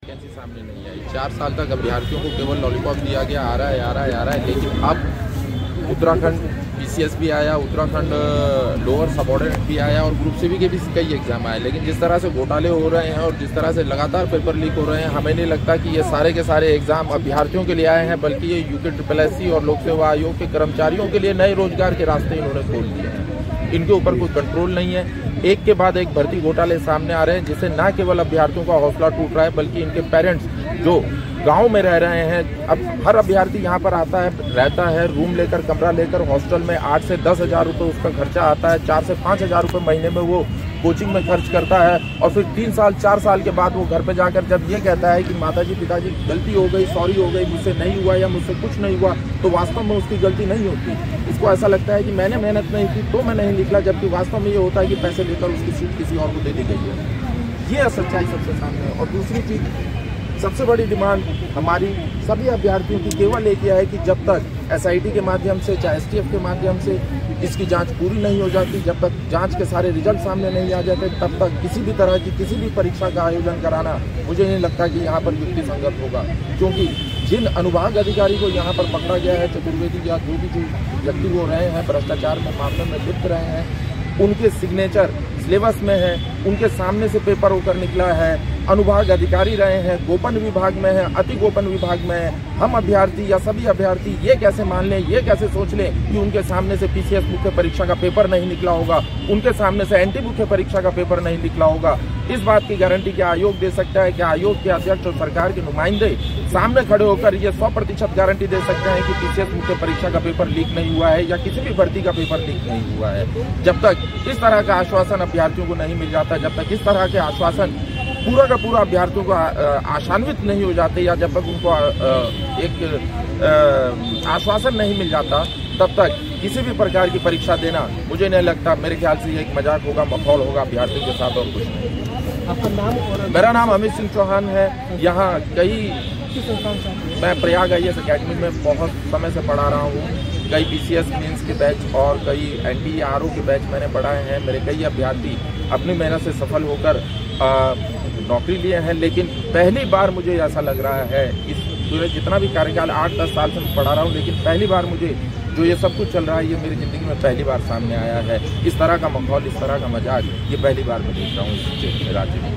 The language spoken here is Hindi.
वैकेंसी सामने नहीं आई। 4 साल तक अभ्यर्थियों को केवल लॉलीपॉप दिया गया, आ रहा है, लेकिन अब उत्तराखंड पीसीएस भी आया, उत्तराखंड लोअर सबऑर्डिनेट भी आया और ग्रुप सीबी के भी कई एग्जाम आए। लेकिन जिस तरह से घोटाले हो रहे हैं और जिस तरह से लगातार पेपर लीक हो रहे हैं, हमें नहीं लगता कि ये सारे के सारे एग्जाम अभ्यर्थियों के लिए आए हैं, बल्कि ये यूके और लोक सेवा आयोग के कर्मचारियों के लिए नए रोजगार के रास्ते इन्होंने खोल दिए हैं। इनके ऊपर कोई कंट्रोल नहीं है। एक के बाद एक भर्ती घोटाले सामने आ रहे हैं, जिससे न केवल अभ्यर्थियों का हौसला टूट रहा है, बल्कि इनके पेरेंट्स जो गांव में रह रहे हैं, अब हर अभ्यर्थी यहां पर आता है, रहता है, रूम लेकर, कमरा लेकर, हॉस्टल में 8 से 10 हज़ार रुपये उसका खर्चा आता है, 4 से 5 हज़ार रुपये महीने में वो कोचिंग में खर्च करता है। और फिर 3 साल 4 साल के बाद वो घर पे जाकर जब ये कहता है कि माताजी पिताजी गलती हो गई, सॉरी हो गई, मुझसे नहीं हुआ या मुझसे कुछ नहीं हुआ, तो वास्तव में उसकी गलती नहीं होती। इसको ऐसा लगता है कि मैंने मेहनत नहीं की तो मैं नहीं निकला, जबकि वास्तव में ये होता है कि पैसे लेकर उसकी सीट किसी और को दे दी गई है। ये सच्चाई सबसे सामने है। और दूसरी चीज़, सबसे बड़ी डिमांड हमारी सभी अभ्यर्थियों की केवल एक यह है कि जब तक एसआईटी के माध्यम से, चाहे एसटीएफ के माध्यम से इसकी जांच पूरी नहीं हो जाती, जब तक जांच के सारे रिजल्ट सामने नहीं आ जाते, तब तक किसी भी तरह की किसी भी परीक्षा का आयोजन कराना मुझे नहीं लगता कि यहाँ पर युक्ति संगत होगा। क्योंकि जिन अनुभाग अधिकारी को यहाँ पर पकड़ा गया है, चतुर्वेदी या जो भी व्यक्ति वो रहे हैं, भ्रष्टाचार के मामले में लिप्त रहे हैं, उनके सिग्नेचर सिलेबस में है, उनके सामने से पेपर होकर निकला है, अनुभाग अधिकारी रहे हैं, गोपन विभाग में है, अति गोपन विभाग में है। हम अभ्यर्थी या सभी अभ्यर्थी ये कैसे मान लें, ये कैसे सोच लें कि उनके सामने से पीसीएस मुख्य परीक्षा का पेपर नहीं निकला होगा, उनके सामने से एंटी मुख्य परीक्षा का पेपर नहीं निकला होगा। इस बात की गारंटी क्या आयोग दे सकता है? क्या आयोग के अध्यक्ष और सरकार के नुमाइंदे सामने खड़े होकर ये 100% गारंटी दे सकते हैं कि पीसीएस मुख्य परीक्षा का पेपर लीक नहीं हुआ है या किसी भी भर्ती का पेपर लीक नहीं हुआ है? जब तक इस तरह का आश्वासन अभ्यर्थियों को नहीं मिल जाता, जब तक इस तरह के आश्वासन पूरा का पूरा अभ्यर्थियों को आशान्वित नहीं हो जाते, या जब तक उनको एक आश्वासन नहीं मिल जाता, तब तक किसी भी प्रकार की परीक्षा देना मुझे नहीं लगता, मेरे ख्याल से ये एक मजाक होगा, मखौल होगा अभ्यर्थियों के साथ, और कुछ नहीं। आपका नाम? और मेरा नाम अमित सिंह चौहान है। यहाँ मैं प्रयाग IAS अकेडमी में बहुत समय से पढ़ा रहा हूँ। कई BCS मेंस के बैच और कई NTE RO के बैच मैंने पढ़ाए हैं। मेरे कई अभ्यर्थी अपनी मेहनत से सफल होकर नौकरी लिए हैं। लेकिन पहली बार मुझे ऐसा लग रहा है, इस पूरे जितना भी कार्यकाल 8-10 साल से मैं पढ़ा रहा हूँ, लेकिन पहली बार मुझे जो ये सब कुछ चल रहा है, ये मेरी ज़िंदगी में पहली बार सामने आया है। इस तरह का माहौल, इस तरह का मजाक ये पहली बार मैं देख रहा हूँ इस राज्य में।